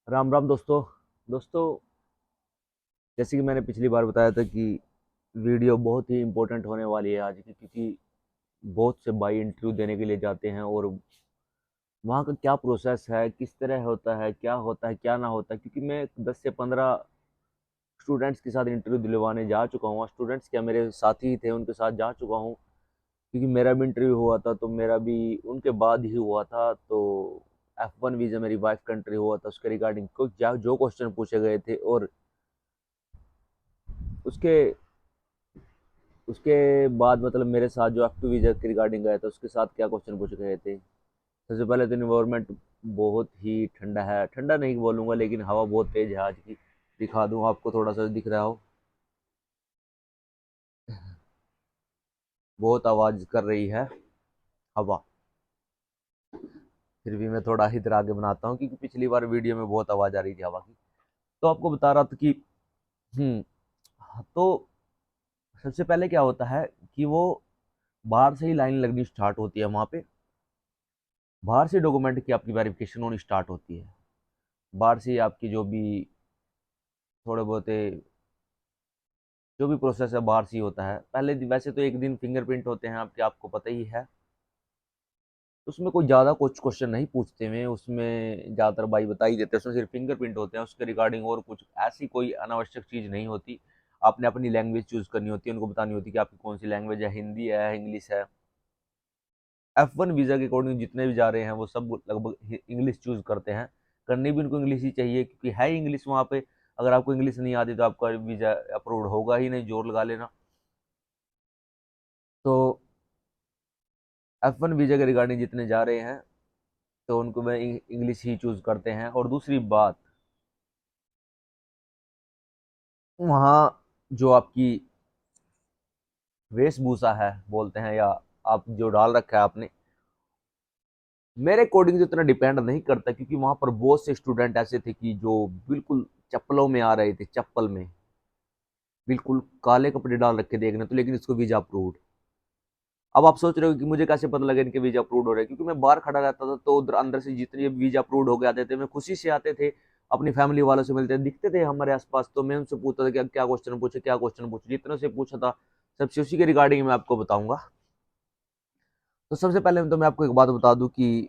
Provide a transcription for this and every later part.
राम राम दोस्तों। दोस्तों, जैसे कि मैंने पिछली बार बताया था कि वीडियो बहुत ही इम्पोर्टेंट होने वाली है आज की, क्योंकि बहुत से भाई इंटरव्यू देने के लिए जाते हैं और वहाँ का क्या प्रोसेस है, किस तरह होता है, क्या ना होता है। क्योंकि मैं 10 से 15 स्टूडेंट्स के साथ इंटरव्यू दिलवाने जा चुका हूँ। स्टूडेंट्स क्या, मेरे साथी ही थे, उनके साथ जा चुका हूँ। क्योंकि मेरा भी इंटरव्यू हुआ था, तो मेरा भी उनके बाद ही हुआ था। तो F1 वीज़ा मेरी वाइफ कंट्री हुआ था, उसके रिगार्डिंग को जो क्वेश्चन पूछे गए थे और उसके उसके बाद मतलब मेरे साथ जो F2 वीज़ा के रिगार्डिंग गया था, उसके साथ क्या क्वेश्चन पूछे गए थे। सबसे पहले तो इन्वायरमेंट बहुत ही ठंडा है, ठंडा नहीं बोलूँगा लेकिन हवा बहुत तेज़ है आज की। दिखा दूँ आपको, थोड़ा सा दिख रहा हो, बहुत आवाज़ कर रही है हवा। फिर भी मैं थोड़ा इधर आगे बनाता हूँ, क्योंकि पिछली बार वीडियो में बहुत आवाज़ आ रही थी हवा की। तो आपको बता रहा था कि तो सबसे पहले क्या होता है कि वो बाहर से ही लाइन लगनी स्टार्ट होती है। वहाँ पे बाहर से डॉक्यूमेंट की आपकी वेरिफिकेशन होनी स्टार्ट होती है। बाहर से ही आपकी थोड़े बहुत जो भी प्रोसेस है बाहर से ही होता है। पहले वैसे तो एक दिन फिंगरप्रिंट होते हैं आपके, आपको पता ही है। उसमें कोई ज़्यादा कुछ क्वेश्चन नहीं पूछते हैं, उसमें ज़्यादातर भाई बता ही देते हैं। उसमें सिर्फ फिंगरप्रिंट होते हैं, उसके रिगार्डिंग और कुछ ऐसी कोई अनावश्यक चीज़ नहीं होती। आपने अपनी लैंग्वेज चूज़ करनी होती है, उनको बतानी होती है कि आपकी कौन सी लैंग्वेज है, हिंदी है, इंग्लिश है। F1 वीज़ा के अकॉर्डिंग जितने भी जा रहे हैं वो सब लगभग इंग्लिश चूज़ करते हैं। करनी भी उनको इंग्लिश ही चाहिए, क्योंकि है ही इंग्लिश वहाँ पे। अगर आपको इंग्लिश नहीं आती तो आपका वीज़ा अप्रूव होगा ही नहीं, जोर लगा लेना। तो F1 वीज़ा के रिगार्डिंग जितने जा रहे हैं तो उनको मैं इंग्लिश ही चूज़ करते हैं। और दूसरी बात, वहाँ जो आपकी वेशभूषा है बोलते हैं, या आप जो डाल रखा है आपने, मेरे अकॉर्डिंग तो इतना डिपेंड नहीं करता। क्योंकि वहाँ पर बहुत से स्टूडेंट ऐसे थे कि जो बिल्कुल चप्पलों में आ रहे थे, चप्पल में बिल्कुल काले कपड़े डाल रखे देखने तो, लेकिन इसको वीजा अप्रूव्ड। अब आप सोच रहे हो कि मुझे कैसे पता लगा इनके वीजा अप्रूव्ड हो रहे हैं। क्योंकि मैं बाहर खड़ा रहता था, तो उधर अंदर से जितने वीजा अप्रूव्ड हो गए आते थे, मैं खुशी से आते थे। अपनी फैमिली वालों से मिलते दिखते थे हमारे आसपास, तो मैं उनसे पूछता था कि क्या क्वेश्चन पूछे, क्या क्वेश्चन पूछे। जितने से पूछा था सबसे उसी के रिगार्डिंग मैं आपको बताऊंगा। तो सबसे पहले तो मैं आपको एक बात बता दूं कि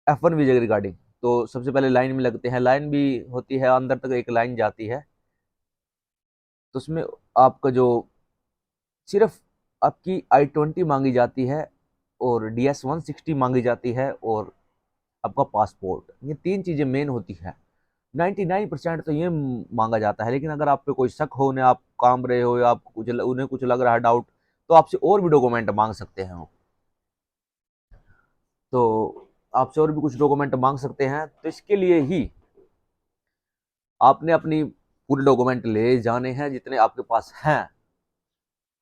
F1 वीजा के रिगार्डिंग, तो सबसे पहले लाइन में लगते हैं। लाइन भी होती है, अंदर तक एक लाइन जाती है। तो उसमें आपका जो सिर्फ आपकी I-20 मांगी जाती है, और DS-160 मांगी जाती है, और आपका पासपोर्ट। ये तीन चीज़ें मेन होती है। 99% तो ये मांगा जाता है। लेकिन अगर आप पे कोई शक हो, उन्हें आप काम रहे हो, या आपको कुछ उन्हें कुछ लग रहा है डाउट, तो आपसे और भी डॉक्यूमेंट मांग सकते हैं वो। तो आपसे और भी कुछ डॉक्यूमेंट मांग सकते हैं। तो इसके लिए ही आपने अपनी पूरे डॉक्यूमेंट ले जाने हैं जितने आपके पास हैं।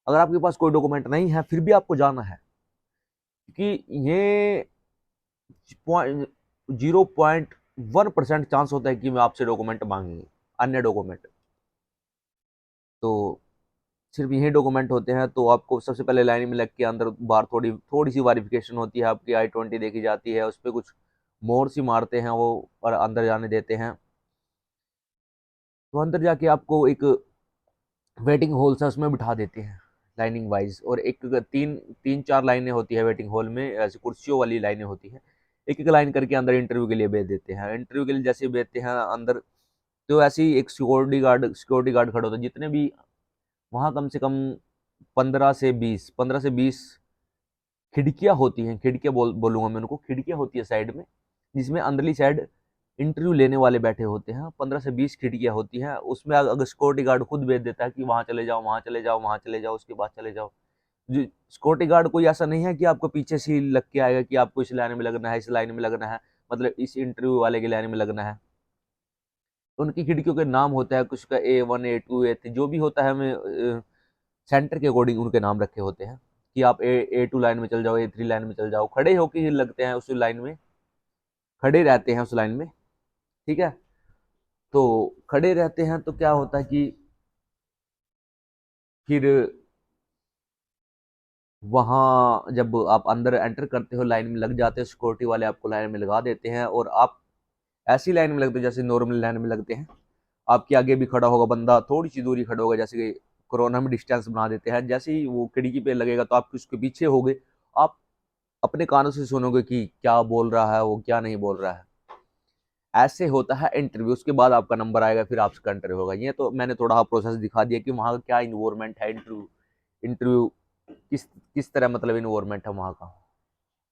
अगर आपके पास कोई डॉक्यूमेंट नहीं है फिर भी आपको जाना है, क्योंकि ये 0.1% चांस होता है कि मैं आपसे डॉक्यूमेंट मांगेंगे, अन्य डॉक्यूमेंट। तो सिर्फ यही डॉक्यूमेंट होते हैं। तो आपको सबसे पहले लाइन में लग के अंदर बाहर थोड़ी थोड़ी सी वेरिफिकेशन होती है, आपकी I-20 देखी जाती है, उस पर कुछ मोहर सी मारते हैं वो, और अंदर जाने देते हैं। तो अंदर जाके आपको एक वेटिंग हॉल सा उसमें बिठा देते हैं लाइनिंग वाइज। और एक तीन तीन चार लाइनें होती है वेटिंग हॉल में, ऐसे कुर्सियों वाली लाइनें होती है। एक एक लाइन करके अंदर इंटरव्यू के लिए भेज देते हैं। इंटरव्यू के लिए जैसे भेजते हैं अंदर, तो ऐसे ही एक सिक्योरिटी गार्ड खड़े होते हैं। जितने भी वहाँ कम से कम 15 से 20 खिड़कियाँ होती हैं। खिड़कियाँ बोलूँगा मैं उनको, खिड़कियाँ होती है साइड में, जिसमें अंदरली साइड इंटरव्यू लेने वाले बैठे होते हैं। 15 से 20 खिड़कियाँ होती हैं। उसमें अगर सिक्योरिटी गार्ड खुद भेज देता है कि वहाँ चले जाओ, वहाँ चले जाओ, वहाँ चले जाओ, उसके बाद चले जाओ। जो सिक्योरिटी गार्ड कोई ऐसा नहीं है कि आपको पीछे से ही लग के आएगा कि आपको इस लाइन में लगना है, इस लाइन में लगना है, मतलब इस इंटरव्यू वाले की लाइन में लगना है। उनकी खिड़कियों के नाम होता है, कुछ का A1 A2 A3 जो भी होता है। हमें सेंटर के अकॉर्डिंग उनके नाम रखे होते हैं कि आप A2 लाइन में चल जाओ, A3 लाइन में चल जाओ। खड़े होके ही लगते हैं उस लाइन में, खड़े रहते हैं उस लाइन में। ठीक है। तो खड़े रहते हैं तो क्या होता है कि फिर वहाँ जब आप अंदर एंटर करते हो, लाइन में लग जाते हो, सिक्योरिटी वाले आपको लाइन में लगा देते हैं। और आप ऐसी लाइन में लगते जैसे नॉर्मल लाइन में लगते हैं। आपके आगे भी खड़ा होगा बंदा, थोड़ी सी दूरी खड़ा होगा, जैसे कि कोरोना में डिस्टेंस बना देते हैं, जैसे ही वो खिड़की पे लगेगा तो आप उसके पीछे होगे, आप अपने कानों से सुनोगे कि क्या बोल रहा है वो, क्या नहीं बोल रहा है। ऐसे होता है इंटरव्यू। उसके बाद आपका नंबर आएगा, फिर आपका इंटरव्यू होगा। ये तो मैंने थोड़ा प्रोसेस दिखा दिया कि वहाँ का क्या इन्वायरमेंट है, इंटरव्यू इंटरव्यू किस किस तरह मतलब इन्वायरमेंट है वहाँ का,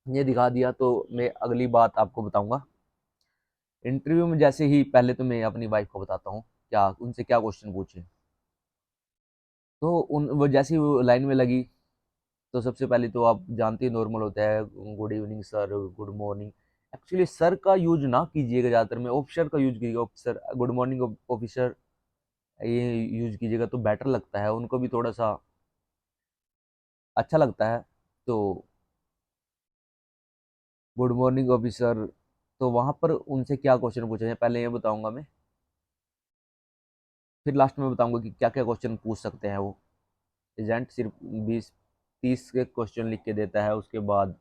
ये दिखा दिया। तो मैं अगली बात आपको बताऊंगा। इंटरव्यू में जैसे ही पहले तो मैं अपनी वाइफ को बताता हूँ क्या उनसे क्या क्वेश्चन पूछे। तो उन वो जैसे ही वो लाइन में लगी, तो सबसे पहले तो आप जानते ही नॉर्मल होता है, good evening sir, good morning. Actually sir का यूज ना कीजिएगा, ज़्यादातर में ऑफिसर का यूज कीजिएगा। ऑफिसर, गुड मॉर्निंग ऑफिसर, ये यूज कीजिएगा तो बेटर लगता है, उनको भी थोड़ा सा अच्छा लगता है। तो गुड मॉर्निंग ऑफिसर, तो वहाँ पर उनसे क्या क्वेश्चन पूछे हैं पहले ये बताऊंगा मैं, फिर लास्ट में बताऊंगा कि क्या क्या क्वेश्चन पूछ सकते हैं वो। एजेंट सिर्फ 20-30 के क्वेश्चन लिख के देता है, उसके बाद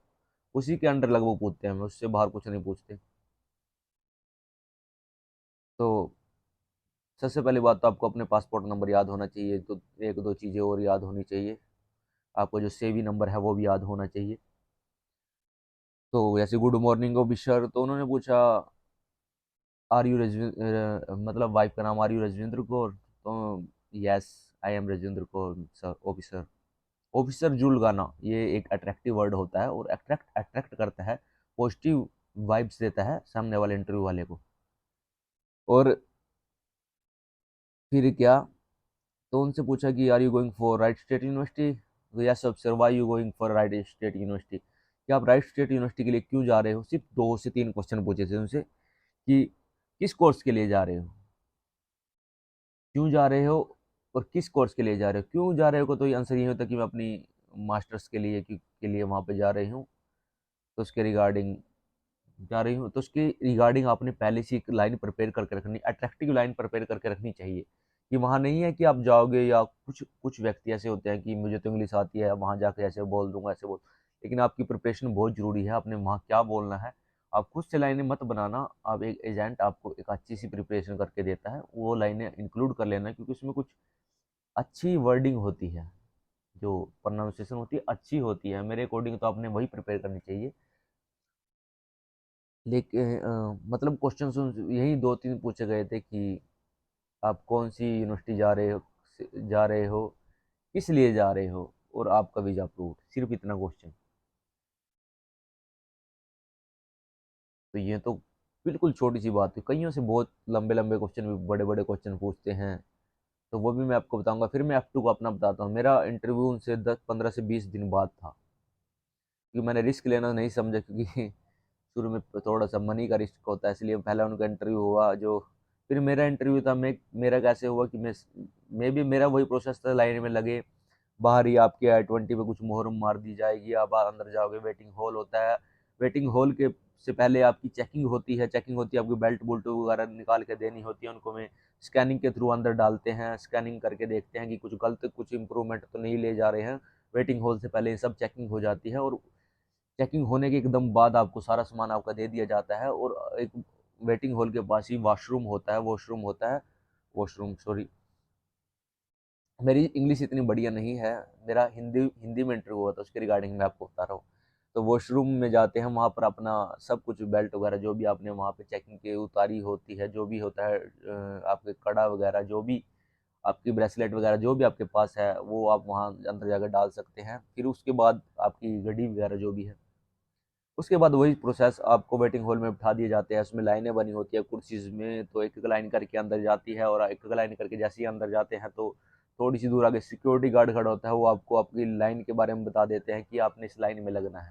उसी के अंडर लगभग पूछते हैं, उससे बाहर कुछ नहीं पूछते। तो सबसे पहली बात तो आपको अपने पासपोर्ट नंबर याद होना चाहिए, तो एक दो चीज़ें और याद होनी चाहिए। आपको जो सेवी नंबर है वो भी याद होना चाहिए। तो जैसे गुड मॉर्निंग ऑफिसर, तो उन्होंने पूछा आर यू मतलब वाइफ का नाम आर यू रजविंद्र कौर, तो yes I am Rajwinder Kaur sir officer. Officer जूल गाना, ये एक अट्रैक्टिव वर्ड होता है और अट्रैक्ट अट्रैक्ट करता है, पॉजिटिव वाइब्स देता है सामने वाले इंटरव्यू वाले को। और फिर क्या, तो उनसे पूछा कि are you going for Wright State University, yes officer why you going for Wright State University, कि आप राइट स्टेट यूनिवर्सिटी के लिए क्यों जा रहे हो। सिर्फ 2 से 3 क्वेश्चन पूछे थे उनसे कि किस कोर्स के लिए जा रहे हो, क्यों जा रहे हो, और किस कोर्स के लिए जा रहे हो। क्यों जा रहे हो को तो आंसर ये होता कि मैं अपनी मास्टर्स के लिए के लिए वहाँ पे जा रही हूँ, तो उसके रिगार्डिंग जा रही हूँ। तो उसके रिगार्डिंग आपने पहले से एक लाइन प्रिपेयर करके रखनी, अट्रैक्टिव लाइन प्रिपेयर करके रखनी चाहिए। कि वहाँ नहीं है कि आप जाओगे, या कुछ कुछ व्यक्ति ऐसे होते हैं कि मुझे तो इंग्लिश आती है, वहाँ जाकर ऐसे बोल दूंगा ऐसे बोल। लेकिन आपकी प्रिपरेशन बहुत जरूरी है, आपने वहाँ क्या बोलना है। आप खुद से लाइनें मत बनाना, आप एक एजेंट आपको एक अच्छी सी प्रिपरेशन करके देता है, वो लाइनें इंक्लूड कर लेना, क्योंकि उसमें कुछ अच्छी वर्डिंग होती है, जो प्रोनाउंसिएशन होती है अच्छी होती है। मेरे अकॉर्डिंग तो आपने वही प्रिपेयर करनी चाहिए। लेकिन मतलब क्वेश्चन यही 2-3 पूछे गए थे कि आप कौन सी यूनिवर्सिटी जा रहे हो, किस लिए जा रहे हो, और आपका वीजा अप्रूव्ड, सिर्फ इतना क्वेश्चन। तो ये तो बिल्कुल छोटी सी बात है, कईयों से बहुत लंबे लंबे क्वेश्चन भी, बड़े बड़े क्वेश्चन पूछते हैं। तो वो भी मैं आपको बताऊंगा। फिर मैं F2 को अपना बताता हूँ। मेरा इंटरव्यू उनसे 10-15 से 20 दिन बाद था, क्योंकि मैंने रिस्क लेना नहीं समझा, क्योंकि शुरू में थोड़ा सा मनी का रिस्क होता है, इसलिए पहला उनका इंटरव्यू हुआ जो। फिर मेरा इंटरव्यू था, मेरा कैसे हुआ कि मैं भी, मेरा वही प्रोसेस था, लाइन में लगे, बाहर ही आपके I-20 पे कुछ मोहर मार दी जाएगी, आप अंदर जाओगे, वेटिंग हॉल होता है। वेटिंग हॉल के से पहले आपकी चेकिंग होती है, चेकिंग होती है, आपकी बेल्ट बुल्ट वगैरह निकाल के देनी होती है उनको। मैं स्कैनिंग के थ्रू अंदर डालते हैं, स्कैनिंग करके देखते हैं कि कुछ गलत, कुछ इंप्रूवमेंट तो नहीं ले जा रहे हैं। वेटिंग हॉल से पहले ये सब चेकिंग हो जाती है, और चेकिंग होने के एकदम बाद आपको सारा सामान आपका दे दिया जाता है। और एक वेटिंग हॉल के पास ही वॉशरूम सॉरी, मेरी इंग्लिश इतनी बढ़िया नहीं है, मेरा हिंदी हिंदी में इंटरव्यू हुआ था, उसके रिगार्डिंग मैं आपको बता रहा हूँ। तो वॉशरूम में जाते हैं, वहाँ पर अपना सब कुछ बेल्ट वगैरह जो भी आपने वहाँ पे चेकिंग के उतारी होती है, जो भी होता है, आपके कड़ा वगैरह जो भी, आपकी ब्रेसलेट वगैरह जो भी आपके पास है, वो आप वहाँ अंदर जाकर डाल सकते हैं। फिर उसके बाद आपकी घड़ी वगैरह जो भी है, उसके बाद वही प्रोसेस, आपको वेटिंग हॉल में बिठा दिए जाते हैं। उसमें लाइनें बनी होती है कुर्सीज में, तो एक एक लाइन करके अंदर जाती है, और एक एक लाइन करके जैसे ही अंदर जाते हैं तो थोड़ी सी दूर आगे सिक्योरिटी गार्ड खड़ा होता है, वो आपको आपकी लाइन के बारे में बता देते हैं कि आपने इस लाइन में लगना है।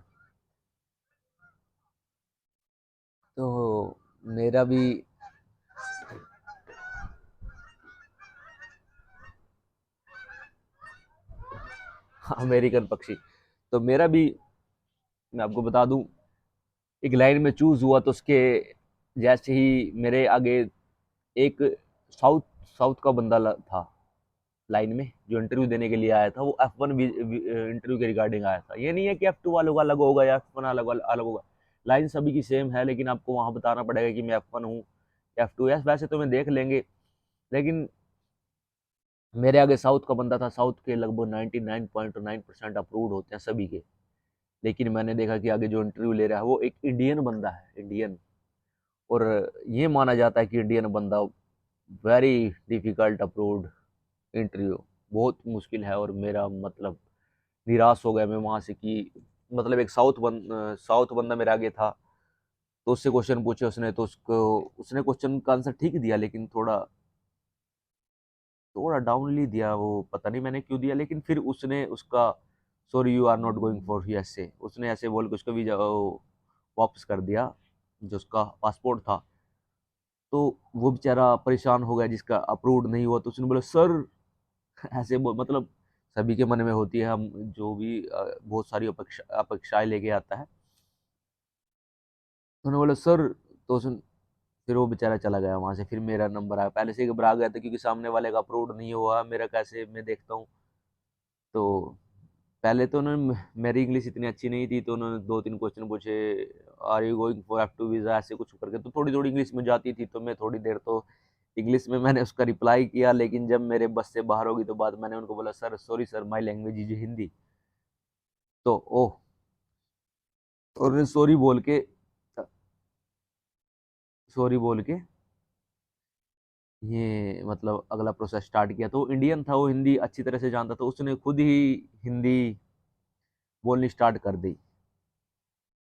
तो मेरा भी अमेरिकन पक्षी, तो मेरा भी, मैं आपको बता दूं, एक लाइन में चूज हुआ, तो उसके जैसे ही मेरे आगे एक साउथ साउथ का बंदा था लाइन में, जो इंटरव्यू देने के लिए आया था। वो F1 इंटरव्यू के रिगार्डिंग आया था। ये नहीं है कि F2 वालों का अलग होगा या F1 अलग अलग होगा। लाइन सभी की सेम है, लेकिन आपको वहाँ बताना पड़ेगा कि मैं F1 हूँ, F2। वैसे तो मैं देख लेंगे, लेकिन मेरे आगे साउथ का बंदा था। साउथ के लगभग 99.9% अप्रूव्ड होते हैं सभी के, लेकिन मैंने देखा कि आगे जो इंटरव्यू ले रहा है वो एक इंडियन बंदा है, इंडियन। और ये माना जाता है कि इंडियन बंदा वेरी डिफिकल्ट अप्रूव्ड इंटरव्यू, बहुत मुश्किल है। और मेरा मतलब निराश हो गया मैं वहाँ से कि मतलब एक साउथ बंदा मेरे आगे था, तो उससे क्वेश्चन पूछे उसने, तो उसने क्वेश्चन का आंसर ठीक दिया, लेकिन थोड़ा थोड़ा डाउनली दिया। वो पता नहीं मैंने क्यों दिया, लेकिन फिर उसने उसका sorry you are not going for USA, उसने ऐसे बोल के उसका वीजा वापस कर दिया, जो उसका पासपोर्ट था। तो वो बेचारा परेशान हो गया जिसका अप्रूव्ड नहीं हुआ। तो उसने बोला सर, ऐसे मतलब सभी के मन में होती है, हम जो भी बहुत सारी अपेक्षाएं लेके आता है। उन्होंने बोला सर, तो फिर वो बेचारा चला गया वहां से। फिर मेरा नंबर आया, पहले से ही घबरा गया था क्योंकि सामने वाले का अप्रूव्ड नहीं हुआ, मेरा कैसे मैं देखता हूँ। तो पहले तो उन्होंने मेरी इंग्लिश इतनी अच्छी नहीं थी, तो उन्होंने 2-3 क्वेश्चन पूछे, are you going for F2 visa, ऐसे कुछ करके। तो थोड़ी थोड़ी इंग्लिश में जाती थी, तो मैं थोड़ी देर तो इंग्लिश में मैंने उसका रिप्लाई किया, लेकिन जब मेरे बस से बाहर होगी तो बाद मैंने उनको बोला sir sorry sir, my language is Hindi. तो ओह, और सॉरी बोल के ये मतलब अगला प्रोसेस स्टार्ट किया। तो वो इंडियन था, वो हिंदी अच्छी तरह से जानता था, उसने खुद ही हिंदी बोलनी स्टार्ट कर दी।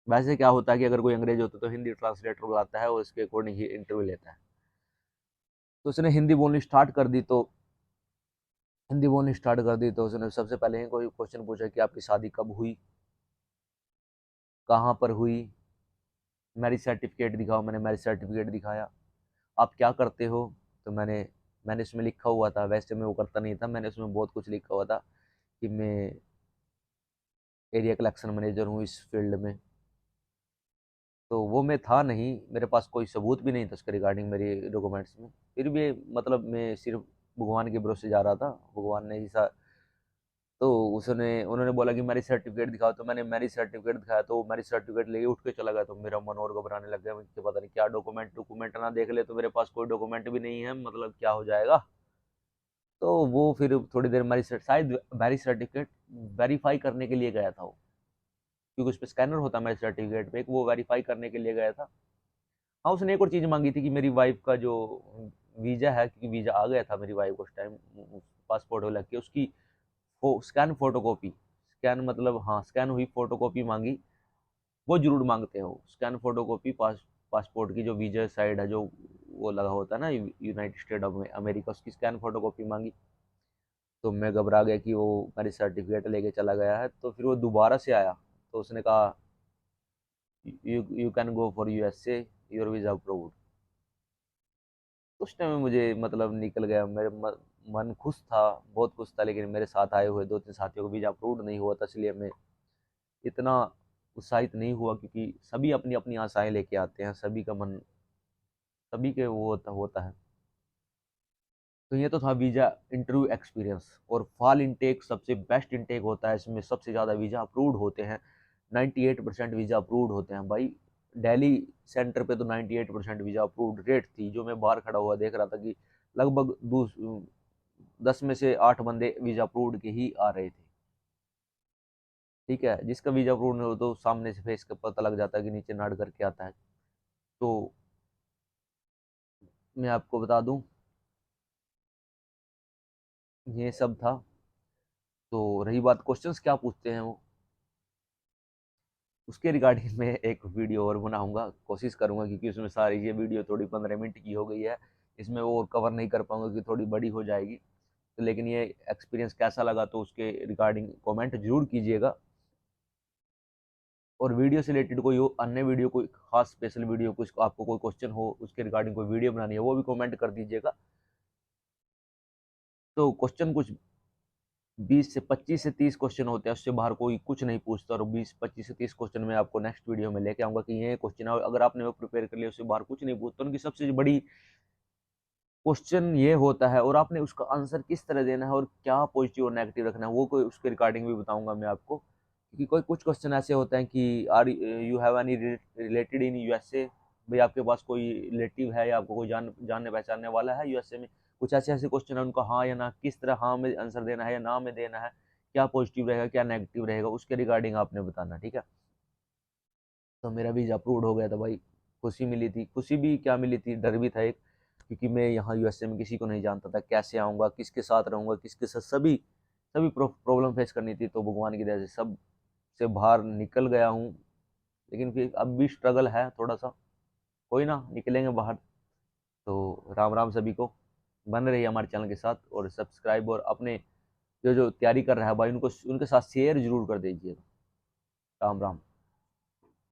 वैसे क्या होता है कि अगर कोई अंग्रेज होता तो हिंदी ट्रांसलेटर बुलाता है और उसके अकॉर्डिंग ही इंटरव्यू लेता है। तो उसने हिंदी बोलनी स्टार्ट कर दी। तो उसने सबसे पहले ही कोई क्वेश्चन पूछा कि आपकी शादी कब हुई, कहाँ पर हुई, मैरिज सर्टिफिकेट दिखाओ। मैंने मैरिज सर्टिफिकेट दिखाया। आप क्या करते हो, तो मैंने उसमें लिखा हुआ था, वैसे मैं वो करता नहीं था, मैंने उसमें बहुत कुछ लिखा हुआ था कि मैं एरिया कलेक्शन मैनेजर हूँ इस फील्ड में। तो वो मैं था नहीं, मेरे पास कोई सबूत भी नहीं था उसके रिगार्डिंग मेरी डॉक्यूमेंट्स में। फिर भी मतलब मैं सिर्फ भगवान के भरोसे जा रहा था, भगवान ने ऐसा। तो उसने उन्होंने बोला कि मैरिज सर्टिफिकेट दिखाओ, तो मैंने मैरिज सर्टिफिकेट दिखाया। तो मैरिज सर्टिफिकेट लेके उठ के चला गया। तो मेरा मन और घबराने लग गया, मुझे पता नहीं क्या डॉक्यूमेंट ना देख ले, तो मेरे पास कोई डॉक्यूमेंट भी नहीं है, मतलब क्या हो जाएगा। तो वो फिर थोड़ी देर शायद मैरिज सर्टिफिकेट वेरीफाई करने के लिए गया था वो, क्योंकि उस पर स्कैनर होता है मैरिज सर्टिफिकेट पे, वो वेरीफाई करने के लिए गया था। हाँ, उसने एक और चीज़ मांगी थी कि मेरी वाइफ का जो वीज़ा है, क्योंकि वीज़ा आ गया था मेरी वाइफ को उस टाइम, पासपोर्ट हो लग के, उसकी स्कैन फोटोकॉपी, स्कैन मतलब हाँ स्कैन हुई फोटोकॉपी मांगी। वो जरूर मांगते हो स्कैन फोटोकॉपी पासपोर्ट की, जो वीजा साइड है, जो वो लगा होता है ना यूनाइटेड स्टेट ऑफ अमेरिका, उसकी स्कैन फोटोकॉपी मांगी। तो मैं घबरा गया कि वो मेरी सर्टिफिकेट लेके चला गया है। तो फिर वो दोबारा से आया, तो उसने कहा you can go for USA, your visa approved. उस टाइम में मुझे मतलब निकल गया, मेरे मन खुश था, बहुत खुश था, लेकिन मेरे साथ आए हुए 2-3 साथियों को वीजा अप्रूव्ड नहीं हुआ था, इसलिए मैं इतना उत्साहित नहीं हुआ, क्योंकि सभी अपनी अपनी आशाएं लेके आते हैं, सभी का मन सभी के वो होता है। तो ये तो था वीजा इंटरव्यू एक्सपीरियंस। और फॉल इनटेक सबसे बेस्ट इनटेक होता है, इसमें सबसे ज़्यादा वीजा अप्रूव्ड होते हैं, 98% वीजा अप्रूव्ड होते हैं भाई। दिल्ली सेंटर पे तो 98% वीजा अप्रूव्ड रेट थी, जो मैं बाहर खड़ा हुआ देख रहा था कि लगभग 10 में से 8 बंदे वीजा अप्रूव्ड के ही आ रहे थे। ठीक है, जिसका वीजा अप्रूव्ड नहीं हो तो सामने से फेस का पता लग जाता है कि नीचे नाड़ करके आता है। तो मैं आपको बता दूं, ये सब था। तो रही बात क्वेश्चंस क्या पूछते हैं वो, उसके रिगार्डिंग मैं एक वीडियो और बनाऊंगा, कोशिश करूंगा, क्योंकि उसमें सारी ये वीडियो थोड़ी 15 मिनट की हो गई है, इसमें वो और कवर नहीं कर पाऊंगा क्योंकि थोड़ी बड़ी हो जाएगी। तो लेकिन ये एक्सपीरियंस कैसा लगा, तो उसके रिगार्डिंग कमेंट जरूर कीजिएगा। और वीडियो से रिलेटेड कोई हो अन्य वीडियो, कोई खास स्पेशल वीडियो, कुछ आपको कोई क्वेश्चन हो उसके रिगार्डिंग कोई वीडियो बनानी है, वो भी कमेंट कर दीजिएगा। तो क्वेश्चन कुछ 20 से 30 क्वेश्चन होते हैं, उससे बाहर कोई कुछ नहीं पूछता। और 20-25 से 30 क्वेश्चन मैं आपको नेक्स्ट वीडियो में लेके आऊंगा कि ये क्वेश्चन अगर आपने वो प्रिपेयर कर लिया, उससे बाहर कुछ नहीं पूछता। उनकी सबसे बड़ी क्वेश्चन ये होता है, और आपने उसका आंसर किस तरह देना है और क्या पॉजिटिव और नेगेटिव रखना है, वो कोई उसके रिगार्डिंग भी बताऊंगा मैं आपको। क्योंकि कोई कुछ क्वेश्चन ऐसे होते हैं कि are you have any related in USA, भाई आपके पास कोई रिलेटिव है या आपको कोई जानने पहचानने वाला है यूएसए में। कुछ ऐसे ऐसे क्वेश्चन है, उनको हाँ या ना, किस तरह हाँ में आंसर देना है या ना में देना है, क्या पॉजिटिव रहेगा क्या नेगेटिव रहेगा, उसके रिगार्डिंग आपने बताना, ठीक है। तो मेरा वीज़ा अप्रूव्ड हो गया था भाई, खुशी मिली थी, खुशी भी क्या मिली थी, डर भी था एक, क्योंकि मैं यहाँ यूएसए में किसी को नहीं जानता था, कैसे आऊँगा, किसके साथ रहूँगा, किसके साथ, सभी सभी प्रॉब्लम फेस करनी थी। तो भगवान की दया से सब से बाहर निकल गया हूँ, लेकिन फिर अब भी स्ट्रगल है थोड़ा सा, कोई ना, निकलेंगे बाहर। तो राम राम सभी को, बन रही है हमारे चैनल के साथ, और सब्सक्राइब, और अपने जो जो तैयारी कर रहा है भाई उनको उनके साथ शेयर जरूर कर दीजिएगा। राम राम।